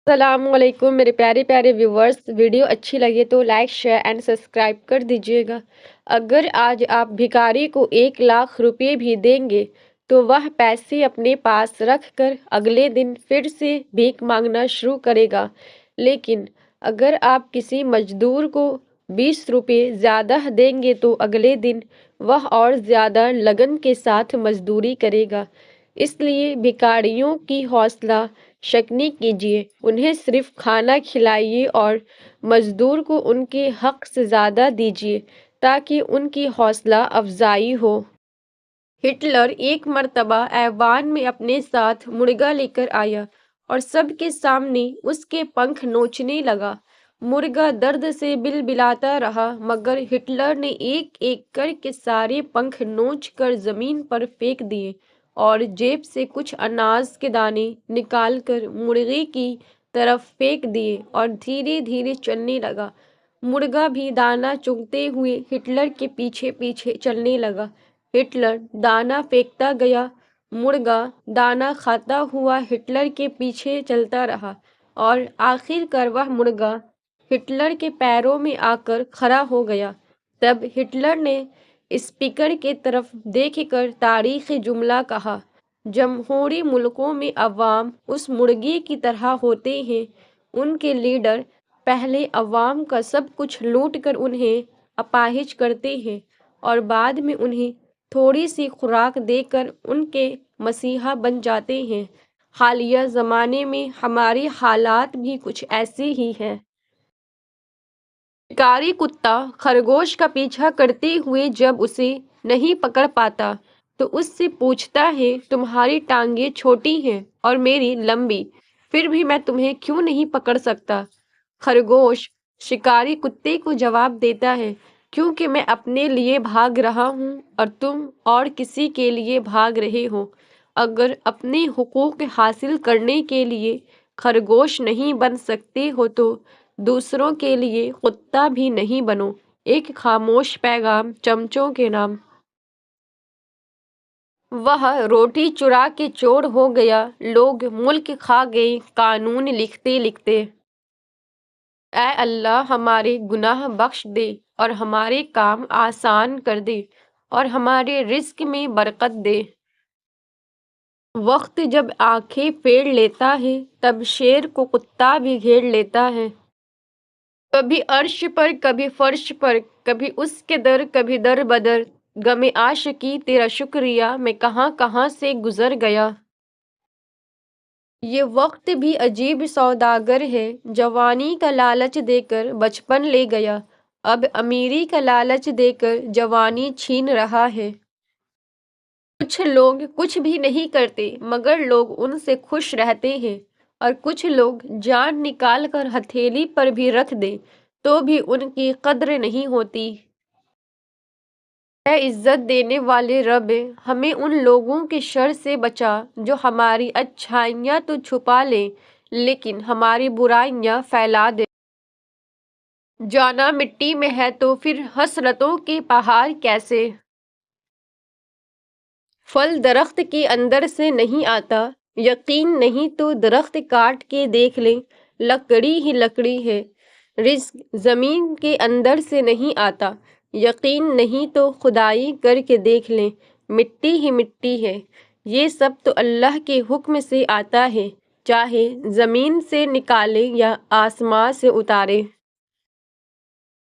السلام علیکم میرے پیارے پیارے ویورز، ویڈیو اچھی لگے تو لائک شیئر اینڈ سبسکرائب کر دیجیے گا۔ اگر آج آپ بھکاری کو 1,00,000 روپے بھی دیں گے تو وہ پیسے اپنے پاس رکھ کر اگلے دن پھر سے بھیک مانگنا شروع کرے گا، لیکن اگر آپ کسی مزدور کو 20 روپے زیادہ دیں گے تو اگلے دن وہ اور زیادہ لگن کے ساتھ مزدوری کرے گا۔ اس لیے بھکاریوں کی حوصلہ شکنی کیجیے، انہیں صرف کھانا کھلائیے اور مزدور کو ان کے حق سے زیادہ دیجیے تاکہ ان کی حوصلہ افزائی ہو۔ ہٹلر ایک مرتبہ ایوان میں اپنے ساتھ مرغا لے کر آیا اور سب کے سامنے اس کے پنکھ نوچنے لگا۔ مرغا درد سے بلبلاتا رہا مگر ہٹلر نے ایک ایک کر کے سارے پنکھ نوچ کر زمین پر پھینک دیے اور جیب سے کچھ اناج کے دانے نکال کر مرغے کی طرف پھینک دیے اور دھیرے دھیرے چلنے لگا۔ مرغا بھی دانا چگتے ہوئے ہٹلر کے پیچھے پیچھے چلنے لگا۔ ہٹلر دانا پھینکتا گیا، مرغا دانا کھاتا ہوا ہٹلر کے پیچھے چلتا رہا اور آخر کار وہ مرغا ہٹلر کے پیروں میں آ کر کھڑا ہو گیا۔ تب ہٹلر نے اسپیکر کی طرف دیکھ کر تاریخی جملہ کہا، جمہوری ملکوں میں عوام اس مرغے کی طرح ہوتے ہیں، ان کے لیڈر پہلے عوام کا سب کچھ لوٹ کر انہیں اپاہج کرتے ہیں اور بعد میں انہیں تھوڑی سی خوراک دے کر ان کے مسیحا بن جاتے ہیں۔ حالیہ زمانے میں ہمارے حالات بھی کچھ ایسے ہی ہیں۔ شکاری کتا خرگوش کا پیچھا کرتے ہوئے جب اسے نہیں پکڑ پاتا تو اس سے پوچھتا ہے، تمہاری ٹانگیں چھوٹی ہیں اور میری لمبی، پھر بھی میں تمہیں کیوں نہیں پکڑ سکتا؟ خرگوش شکاری کتے کو جواب دیتا ہے، کیونکہ میں اپنے لیے بھاگ رہا ہوں اور تم اور کسی کے لیے بھاگ رہے ہو۔ اگر اپنے حقوق حاصل کرنے کے لیے خرگوش نہیں بن سکتے ہو تو دوسروں کے لیے کتا بھی نہیں بنو۔ ایک خاموش پیغام چمچوں کے نام۔ وہ روٹی چرا کے چور ہو گیا، لوگ ملک کھا گئے قانون لکھتے لکھتے۔ اے اللہ ہمارے گناہ بخش دے اور ہمارے کام آسان کر دے اور ہمارے رزق میں برکت دے۔ وقت جب آنکھیں پھیر لیتا ہے تب شیر کو کتا بھی گھیر لیتا ہے۔ کبھی عرش پر کبھی فرش پر، کبھی اس کے در کبھی در بدر، غم عاشقی تیرا شکریہ میں کہاں کہاں سے گزر گیا۔ یہ وقت بھی عجیب سوداگر ہے، جوانی کا لالچ دے کر بچپن لے گیا، اب امیری کا لالچ دے کر جوانی چھین رہا ہے۔ کچھ لوگ کچھ بھی نہیں کرتے مگر لوگ ان سے خوش رہتے ہیں، اور کچھ لوگ جان نکال کر ہتھیلی پر بھی رکھ دیں تو بھی ان کی قدر نہیں ہوتی۔ اے عزت دینے والے رب، ہمیں ان لوگوں کے شر سے بچا جو ہماری اچھائیاں تو چھپا لیں لیکن ہماری برائیاں پھیلا دیں۔ جانا مٹی میں ہے تو پھر حسرتوں کے پہاڑ کیسے؟ پھل درخت کے اندر سے نہیں آتا، یقین نہیں تو درخت کاٹ کے دیکھ لیں، لکڑی ہی لکڑی ہے۔ رزق زمین کے اندر سے نہیں آتا، یقین نہیں تو کھدائی کر کے دیکھ لیں، مٹی ہی مٹی ہے۔ یہ سب تو اللہ کے حکم سے آتا ہے، چاہے زمین سے نکالے یا آسمان سے اتارے۔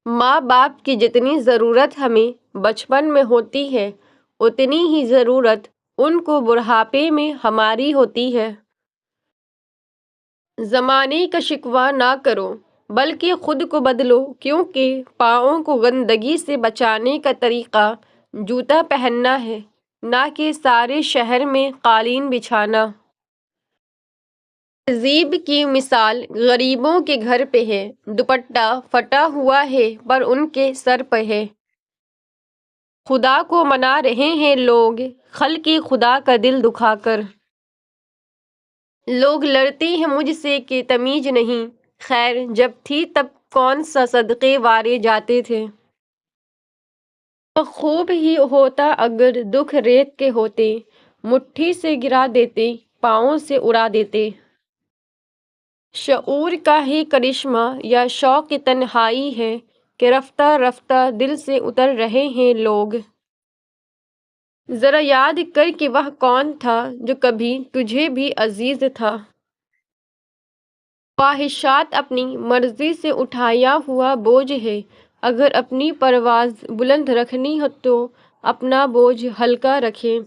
ماں باپ کی جتنی ضرورت ہمیں بچپن میں ہوتی ہے اتنی ہی ضرورت ان کو بڑھاپے میں ہماری ہوتی ہے۔ زمانے کا شکوہ نہ کرو بلکہ خود کو بدلو، کیونکہ پاؤں کو گندگی سے بچانے کا طریقہ جوتا پہننا ہے، نہ کہ سارے شہر میں قالین بچھانا۔ تہذیب کی مثال غریبوں کے گھر پہ ہے، دوپٹہ پھٹا ہوا ہے پر ان کے سر پہ ہے۔ خدا کو منا رہے ہیں لوگ خلق خدا کا دل دکھا کر۔ لوگ لڑتے ہیں مجھ سے کہ تمیز نہیں، خیر جب تھی تب کون سا صدقے وارے جاتے تھے۔ خوب ہی ہوتا اگر دکھ ریت کے ہوتے، مٹھی سے گرا دیتے پاؤں سے اڑا دیتے۔ شعور کا ہی کرشمہ یا شوق تنہائی ہے کہ رفتہ رفتہ دل سے اتر رہے ہیں لوگ۔ ذرا یاد کر کہ وہ کون تھا جو کبھی تجھے بھی عزیز تھا۔ خواہشات اپنی مرضی سے اٹھایا ہوا بوجھ ہے، اگر اپنی پرواز بلند رکھنی ہو تو اپنا بوجھ ہلکا رکھیں۔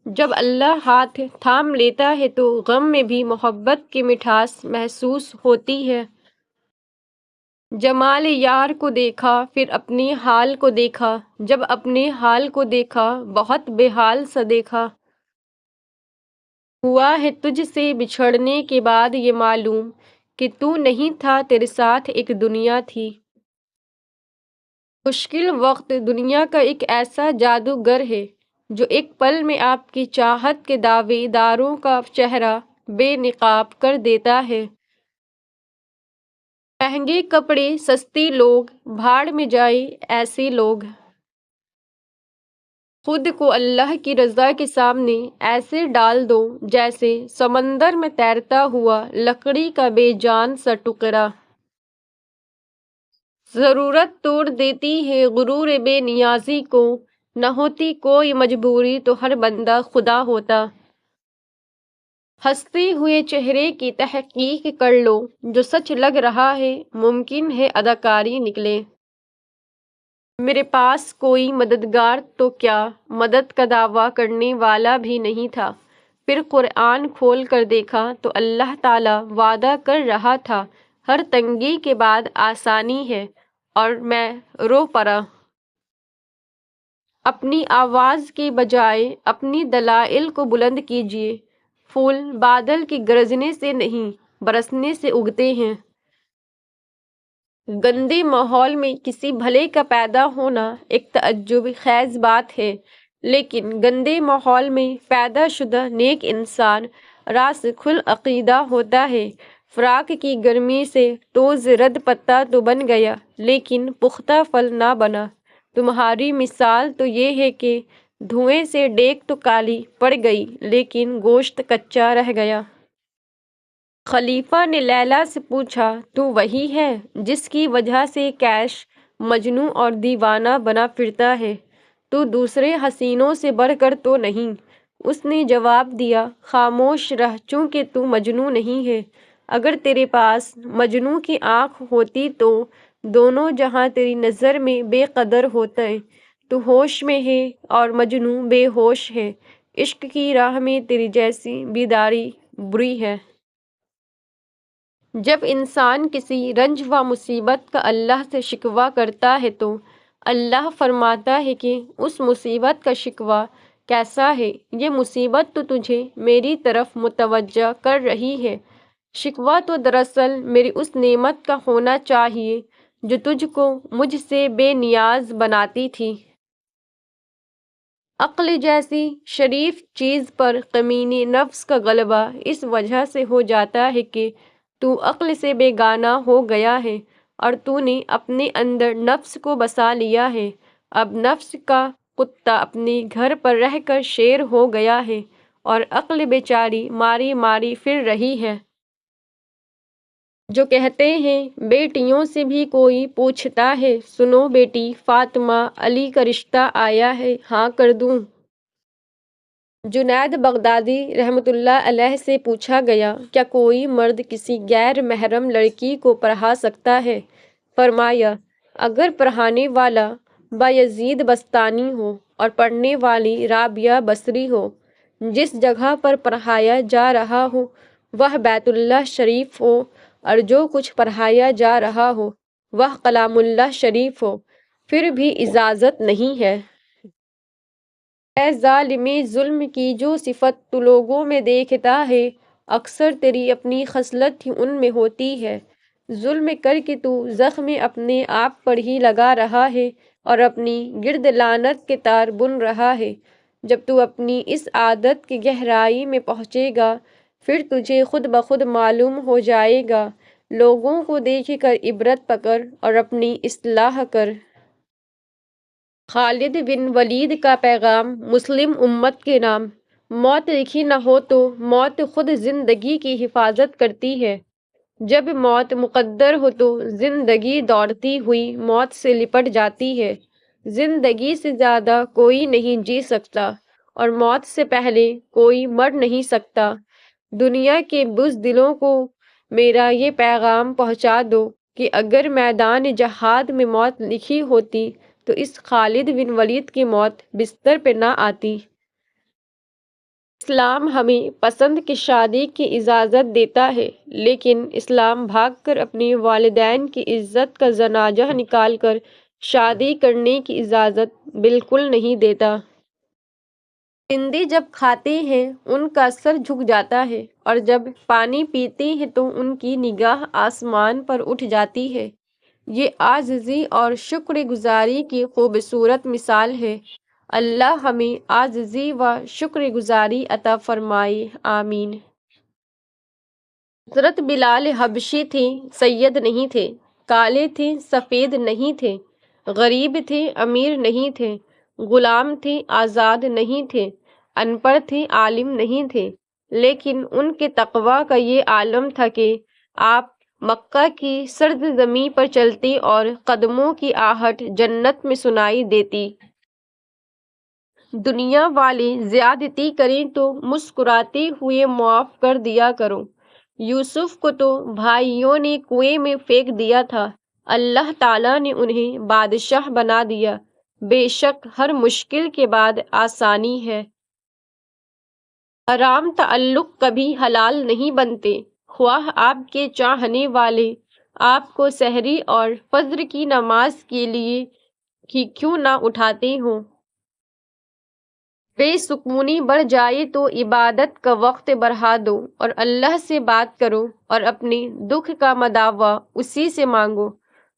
جب اللہ ہاتھ تھام لیتا ہے تو غم میں بھی محبت کی مٹھاس محسوس ہوتی ہے۔ جمال یار کو دیکھا پھر اپنے حال کو دیکھا، جب اپنے حال کو دیکھا بہت بے حال سا دیکھا۔ ہوا ہے تجھ سے بچھڑنے کے بعد یہ معلوم کہ تو نہیں تھا، تیرے ساتھ ایک دنیا تھی۔ مشکل وقت دنیا کا ایک ایسا جادوگر ہے جو ایک پل میں آپ کی چاہت کے دعوے داروں کا چہرہ بے نقاب کر دیتا ہے۔ مہنگے کپڑے سستی لوگ، بھاڑ میں جائے ایسے لوگ۔ خود کو اللہ کی رضا کے سامنے ایسے ڈال دو جیسے سمندر میں تیرتا ہوا لکڑی کا بے جان سا ٹکڑا۔ ضرورت توڑ دیتی ہے غرور بے نیازی کو، نہ ہوتی کوئی مجبوری تو ہر بندہ خدا ہوتا۔ ہنستے ہوئے چہرے کی تحقیق کر لو، جو سچ لگ رہا ہے ممکن ہے اداکاری نکلے۔ میرے پاس کوئی مددگار تو کیا، مدد کا دعویٰ کرنے والا بھی نہیں تھا۔ پھر قرآن کھول کر دیکھا تو اللہ تعالیٰ وعدہ کر رہا تھا، ہر تنگی کے بعد آسانی ہے، اور میں رو پڑا۔ اپنی آواز کے بجائے اپنی دلائل کو بلند کیجیے۔ پھول بادل کے گرجنے سے نہیں، برسنے سے اگتے ہیں۔ گندے ماحول میں کسی بھلے کا پیدا ہونا ایک تعجب خیز بات ہے، لیکن گندے ماحول میں پیدا شدہ نیک انسان راسخ العقیدہ ہوتا ہے۔ فراق کی گرمی سے توز رد پتا تو بن گیا لیکن پختہ پھل نہ بنا۔ تمہاری مثال تو یہ ہے کہ دھوئیں سے ڈیگ تو کالی پڑ گئی لیکن گوشت کچا رہ گیا۔ خلیفہ نے لیلی سے پوچھا، تو وہی ہے جس کی وجہ سے کیش مجنوں اور دیوانہ بنا پھرتا ہے؟ تو دوسرے حسینوں سے بڑھ کر تو نہیں؟ اس نے جواب دیا، خاموش رہ، چونکہ تو مجنوں نہیں ہے۔ اگر تیرے پاس مجنوں کی آنکھ ہوتی تو دونوں جہاں تیری نظر میں بے قدر ہوتے۔ تو ہوش میں ہے اور مجنوں بے ہوش ہے، عشق کی راہ میں تیری جیسی بیداری بری ہے۔ جب انسان کسی رنج و مصیبت کا اللہ سے شکوہ کرتا ہے تو اللہ فرماتا ہے کہ اس مصیبت کا شکوہ کیسا ہے؟ یہ مصیبت تو تجھے میری طرف متوجہ کر رہی ہے۔ شکوہ تو دراصل میری اس نعمت کا ہونا چاہیے جو تجھ کو مجھ سے بے نیاز بناتی تھی۔ عقل جیسی شریف چیز پر کمینے نفس کا غلبہ اس وجہ سے ہو جاتا ہے کہ تو عقل سے بیگانہ ہو گیا ہے اور تو نے اپنے اندر نفس کو بسا لیا ہے۔ اب نفس کا کتا اپنے گھر پر رہ کر شیر ہو گیا ہے اور عقل بیچاری ماری ماری پھر رہی ہے۔ جو کہتے ہیں بیٹیوں سے بھی کوئی پوچھتا ہے، سنو بیٹی، فاطمہ علی کا رشتہ آیا ہے، ہاں کر دوں؟ جنید بغدادی رحمۃ اللہ علیہ سے پوچھا گیا، کیا کوئی مرد کسی غیر محرم لڑکی کو پڑھا سکتا ہے؟ فرمایا، اگر پڑھانے والا بایزید بستانی ہو اور پڑھنے والی رابعہ بصری ہو، جس جگہ پر پڑھایا جا رہا ہو وہ بیت اللہ شریف ہو اور جو کچھ پڑھایا جا رہا ہو وہ کلام اللہ شریف ہو، پھر بھی اجازت نہیں ہے۔ اے ظالم، ظلم کی جو صفت تو لوگوں میں دیکھتا ہے اکثر تیری اپنی خصلت ہی ان میں ہوتی ہے۔ ظلم کر کے تو زخم اپنے آپ پر ہی لگا رہا ہے اور اپنی گرد لعنت کے تار بن رہا ہے۔ جب تو اپنی اس عادت کی گہرائی میں پہنچے گا پھر تجھے خود بخود معلوم ہو جائے گا۔ لوگوں کو دیکھ کر عبرت پکڑ اور اپنی اصلاح کر۔ خالد بن ولید کا پیغام مسلم امت کے نام۔ موت لکھی نہ ہو تو موت خود زندگی کی حفاظت کرتی ہے۔ جب موت مقدر ہو تو زندگی دوڑتی ہوئی موت سے لپٹ جاتی ہے۔ زندگی سے زیادہ کوئی نہیں جی سکتا اور موت سے پہلے کوئی مر نہیں سکتا۔ دنیا کے بزدلوں کو میرا یہ پیغام پہنچا دو کہ اگر میدان جہاد میں موت لکھی ہوتی تو اس خالد بن ولید کی موت بستر پہ نہ آتی۔ اسلام ہمیں پسند کی شادی کی اجازت دیتا ہے، لیکن اسلام بھاگ کر اپنے والدین کی عزت کا جنازہ نکال کر شادی کرنے کی اجازت بالکل نہیں دیتا۔ رندے جب کھاتے ہیں ان کا سر جھک جاتا ہے اور جب پانی پیتے ہیں تو ان کی نگاہ آسمان پر اٹھ جاتی ہے۔ یہ عاجزی اور شکر گزاری کی خوبصورت مثال ہے۔ اللہ ہمیں عاجزی و شکر گزاری عطا فرمائے، آمین۔ حضرت بلال حبشی تھے، سید نہیں تھے، کالے تھے، سفید نہیں تھے، غریب تھے، امیر نہیں تھے، غلام تھے، آزاد نہیں تھے، ان پڑھ تھے، عالم نہیں تھے، لیکن ان کے تقویٰ کا یہ عالم تھا کہ آپ مکہ کی سرد زمین پر چلتے اور قدموں کی آہٹ جنت میں سنائی دیتی۔ دنیا والے زیادتی کریں تو مسکراتے ہوئے معاف کر دیا کرو۔ یوسف کو تو بھائیوں نے کنویں میں پھینک دیا تھا، اللہ تعالیٰ نے انہیں بادشاہ بنا دیا۔ بے شک ہر مشکل کے بعد آسانی ہے۔ حرام تعلق کبھی حلال نہیں بنتے، خواہ آپ کے چاہنے والے آپ کو سحری اور فجر کی نماز کے لیے ہی کیوں نہ اٹھاتے ہوں۔ بے سکونی بڑھ جائے تو عبادت کا وقت بڑھا دو اور اللہ سے بات کرو اور اپنے دکھ کا مداوع اسی سے مانگو،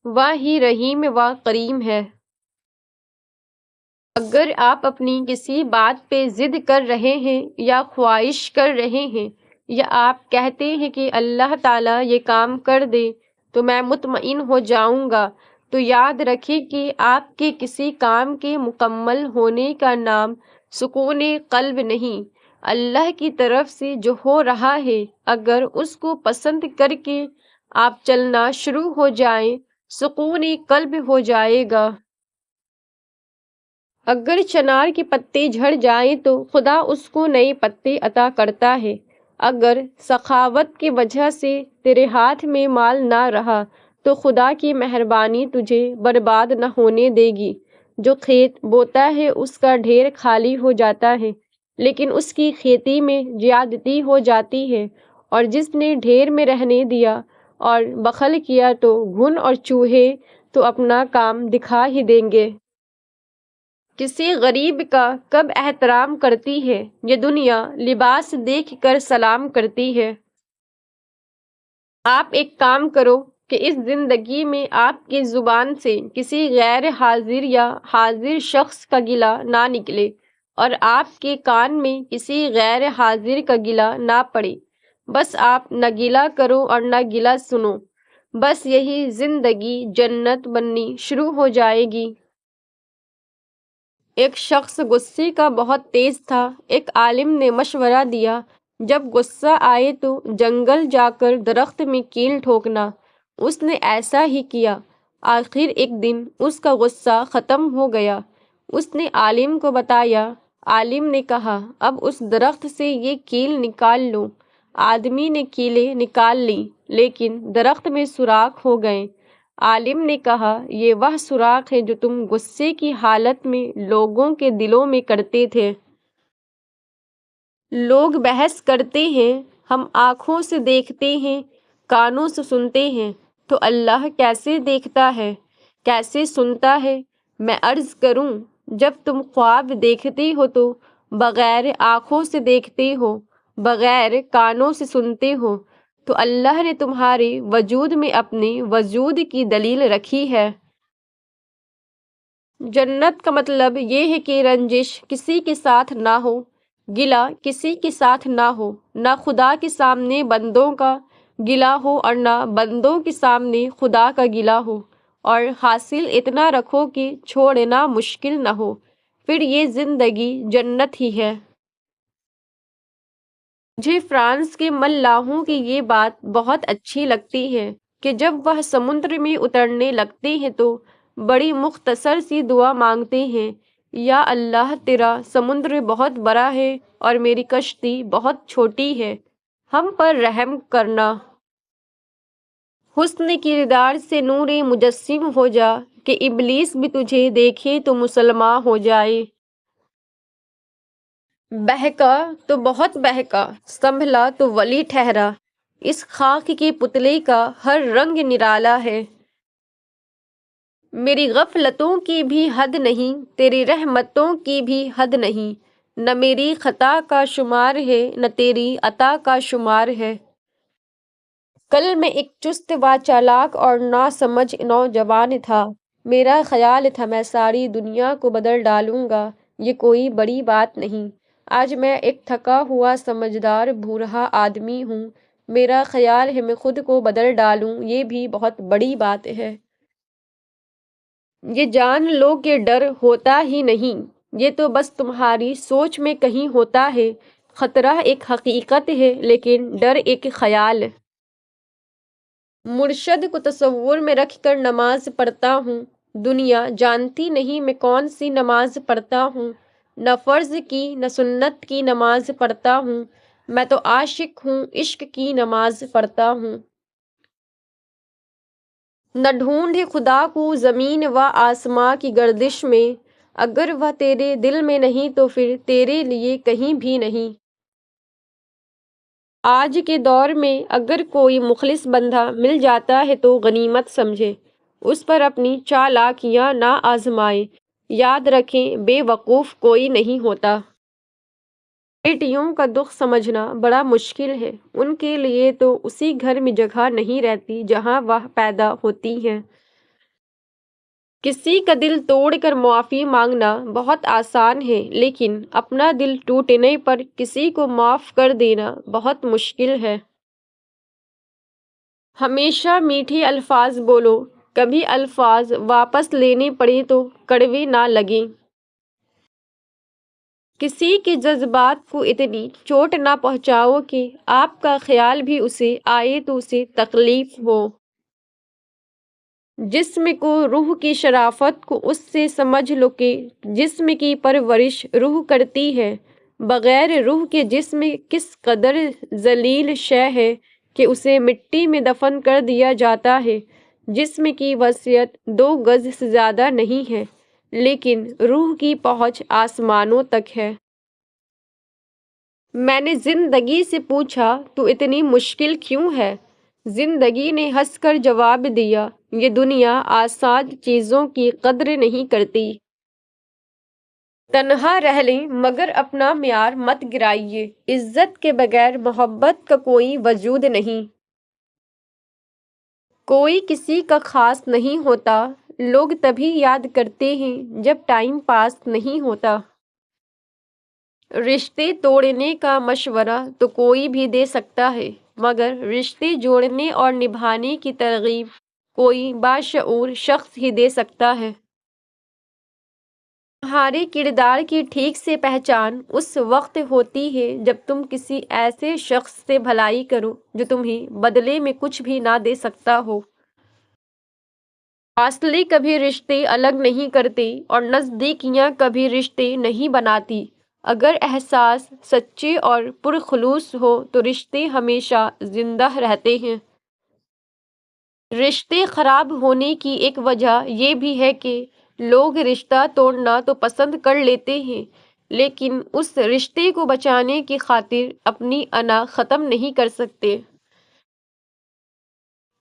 وہ ہی رحیم و کریم ہے۔ اگر آپ اپنی کسی بات پہ ضد کر رہے ہیں یا خواہش کر رہے ہیں یا آپ کہتے ہیں کہ اللہ تعالیٰ یہ کام کر دے تو میں مطمئن ہو جاؤں گا، تو یاد رکھیں کہ آپ کے کسی کام کے مکمل ہونے کا نام سکون قلب نہیں۔ اللہ کی طرف سے جو ہو رہا ہے اگر اس کو پسند کر کے آپ چلنا شروع ہو جائیں سکون قلب ہو جائے گا۔ اگر چنار کے پتے جھڑ جائیں تو خدا اس کو نئے پتے عطا کرتا ہے۔ اگر سخاوت کی وجہ سے تیرے ہاتھ میں مال نہ رہا تو خدا کی مہربانی تجھے برباد نہ ہونے دے گی۔ جو کھیت بوتا ہے اس کا ڈھیر خالی ہو جاتا ہے، لیکن اس کی کھیتی میں زیادتی ہو جاتی ہے، اور جس نے ڈھیر میں رہنے دیا اور بخل کیا تو گھن اور چوہے تو اپنا کام دکھا ہی دیں گے۔ کسی غریب کا کب احترام کرتی ہے یہ دنیا، لباس دیکھ کر سلام کرتی ہے۔ آپ ایک کام کرو کہ اس زندگی میں آپ کی زبان سے کسی غیر حاضر یا حاضر شخص کا گلہ نہ نکلے اور آپ کے کان میں کسی غیر حاضر کا گلہ نہ پڑے۔ بس آپ نہ گلہ کرو اور نہ گلہ سنو، بس یہی زندگی جنت بننی شروع ہو جائے گی۔ ایک شخص غصے کا بہت تیز تھا۔ ایک عالم نے مشورہ دیا، جب غصہ آئے تو جنگل جا کر درخت میں کیل ٹھوکنا۔ اس نے ایسا ہی کیا۔ آخر ایک دن اس کا غصہ ختم ہو گیا۔ اس نے عالم کو بتایا۔ عالم نے کہا، اب اس درخت سے یہ کیل نکال لو۔ آدمی نے کیلیں نکال لیں، لیکن درخت میں سوراخ ہو گئے۔ عالم نے کہا، یہ وہ سوراخ ہے جو تم غصے کی حالت میں لوگوں کے دلوں میں کرتے تھے۔ لوگ بحث کرتے ہیں، ہم آنکھوں سے دیکھتے ہیں، کانوں سے سنتے ہیں، تو اللہ کیسے دیکھتا ہے، کیسے سنتا ہے؟ میں عرض کروں، جب تم خواب دیکھتے ہو تو بغیر آنکھوں سے دیکھتے ہو، بغیر کانوں سے سنتے ہو، تو اللہ نے تمہارے وجود میں اپنے وجود کی دلیل رکھی ہے۔ جنت کا مطلب یہ ہے کہ رنجش کسی کے ساتھ نہ ہو، گلہ کسی کے ساتھ نہ ہو، نہ خدا کے سامنے بندوں کا گلہ ہو اور نہ بندوں کے سامنے خدا کا گلہ ہو، اور حاصل اتنا رکھو کہ چھوڑنا مشکل نہ ہو، پھر یہ زندگی جنت ہی ہے۔ مجھے فرانس کے ملاحوں کی یہ بات بہت اچھی لگتی ہے کہ جب وہ سمندر میں اترنے لگتے ہیں تو بڑی مختصر سی دعا مانگتے ہیں: یا اللہ، تیرا سمندر بہت بڑا ہے اور میری کشتی بہت چھوٹی ہے، ہم پر رحم کرنا۔ حسن کردار سے نور مجسم ہو جا کہ ابلیس بھی تجھے دیکھے تو مسلمان ہو جائے۔ بہکا تو بہت بہکا، سنبھلا تو ولی ٹھہرا، اس خاک کے پتلے کا ہر رنگ نرالا ہے۔ میری غفلتوں کی بھی حد نہیں، تیری رحمتوں کی بھی حد نہیں، نہ میری خطا کا شمار ہے نہ تیری عطا کا شمار ہے۔ کل میں ایک چست و چالاک اور ناسمجھ نوجوان تھا۔ میرا خیال تھا میں ساری دنیا کو بدل ڈالوں گا، یہ کوئی بڑی بات نہیں۔ آج میں ایک تھکا ہوا سمجھدار بوڑھا آدمی ہوں۔ میرا خیال ہے میں خود کو بدل ڈالوں، یہ بھی بہت بڑی بات ہے۔ یہ جان لو کہ ڈر ہوتا ہی نہیں، یہ تو بس تمہاری سوچ میں کہیں ہوتا ہے۔ خطرہ ایک حقیقت ہے لیکن ڈر ایک خیال۔ مرشد کو تصور میں رکھ کر نماز پڑھتا ہوں، دنیا جانتی نہیں میں کون سی نماز پڑھتا ہوں۔ نہ فرض کی نہ سنت کی نماز پڑھتا ہوں، میں تو عاشق ہوں، عشق کی نماز پڑھتا ہوں۔ نہ ڈھونڈے خدا کو زمین و آسماں کی گردش میں، اگر وہ تیرے دل میں نہیں تو پھر تیرے لیے کہیں بھی نہیں۔ آج کے دور میں اگر کوئی مخلص بندہ مل جاتا ہے تو غنیمت سمجھے، اس پر اپنی چالاکیاں نہ آزمائے۔ یاد رکھیں، بے وقوف کوئی نہیں ہوتا۔ بیٹیوں کا دکھ سمجھنا بڑا مشکل ہے، ان کے لیے تو اسی گھر میں جگہ نہیں رہتی جہاں وہ پیدا ہوتی ہیں۔ کسی کا دل توڑ کر معافی مانگنا بہت آسان ہے، لیکن اپنا دل ٹوٹنے پر کسی کو معاف کر دینا بہت مشکل ہے۔ ہمیشہ میٹھے الفاظ بولو، کبھی الفاظ واپس لینے پڑے تو کڑوے نہ لگیں۔ کسی کے جذبات کو اتنی چوٹ نہ پہنچاؤ کہ آپ کا خیال بھی اسے آئے تو اسے تکلیف ہو۔ جسم کو روح کی شرافت کو اس سے سمجھ لو کہ جسم کی پرورش روح کرتی ہے، بغیر روح کے جسم کس قدر ذلیل شے ہے کہ اسے مٹی میں دفن کر دیا جاتا ہے۔ جسم کی وسعت 2 گز سے زیادہ نہیں ہے، لیکن روح کی پہنچ آسمانوں تک ہے۔ میں نے زندگی سے پوچھا، تو اتنی مشکل کیوں ہے؟ زندگی نے ہنس کر جواب دیا، یہ دنیا آسان چیزوں کی قدر نہیں کرتی۔ تنہا رہ لیں مگر اپنا معیار مت گرائیے، عزت کے بغیر محبت کا کوئی وجود نہیں۔ کوئی کسی کا خاص نہیں ہوتا، لوگ تبھی یاد کرتے ہیں جب ٹائم پاس نہیں ہوتا۔ رشتے توڑنے کا مشورہ تو کوئی بھی دے سکتا ہے، مگر رشتے جوڑنے اور نبھانے کی ترغیب کوئی باشعور شخص ہی دے سکتا ہے۔ تمہارے کردار کی ٹھیک سے پہچان اس وقت ہوتی ہے جب تم کسی ایسے شخص سے بھلائی کرو جو تمہیں بدلے میں کچھ بھی نہ دے سکتا ہو۔ فاصلے کبھی رشتے الگ نہیں کرتے اور نزدیکیاں کبھی رشتے نہیں بناتی۔ اگر احساس سچے اور پرخلوص ہو تو رشتے ہمیشہ زندہ رہتے ہیں۔ رشتے خراب ہونے کی ایک وجہ یہ بھی ہے کہ لوگ رشتہ توڑنا تو پسند کر لیتے ہیں، لیکن اس رشتے کو بچانے کی خاطر اپنی انا ختم نہیں کر سکتے۔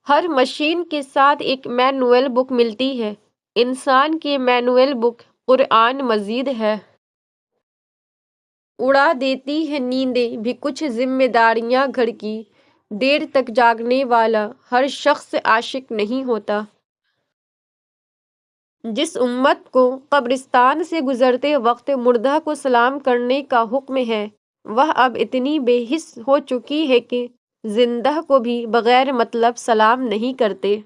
ہر مشین کے ساتھ ایک مینوئل بک ملتی ہے، انسان کی مینوئل بک قرآن مجید ہے۔ اڑا دیتی ہے نیندیں بھی کچھ ذمہ داریاں گھر کی، دیر تک جاگنے والا ہر شخص عاشق نہیں ہوتا۔ جس امت کو قبرستان سے گزرتے وقت مردہ کو سلام کرنے کا حکم ہے، وہ اب اتنی بے حس ہو چکی ہے کہ زندہ کو بھی بغیر مطلب سلام نہیں کرتے۔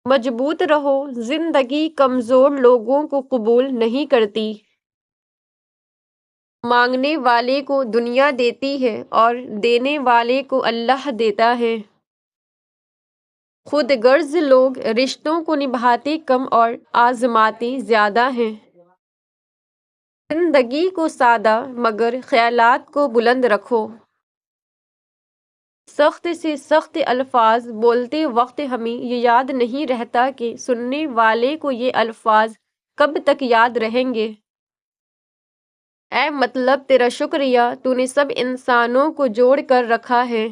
مضبوط رہو، زندگی کمزور لوگوں کو قبول نہیں کرتی۔ مانگنے والے کو دنیا دیتی ہے اور دینے والے کو اللہ دیتا ہے۔ خود غرض لوگ رشتوں کو نبھاتے کم اور آزماتے زیادہ ہیں۔ زندگی کو سادہ مگر خیالات کو بلند رکھو۔ سخت سے سخت الفاظ بولتے وقت ہمیں یہ یاد نہیں رہتا کہ سننے والے کو یہ الفاظ کب تک یاد رہیں گے۔ اے مطلب تیرا شکریہ، تو نے سب انسانوں کو جوڑ کر رکھا ہے۔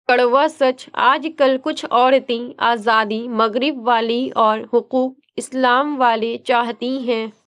کڑوا سچ، آج کل کچھ عورتیں آزادی مغرب والی اور حقوق اسلام والے چاہتی ہیں۔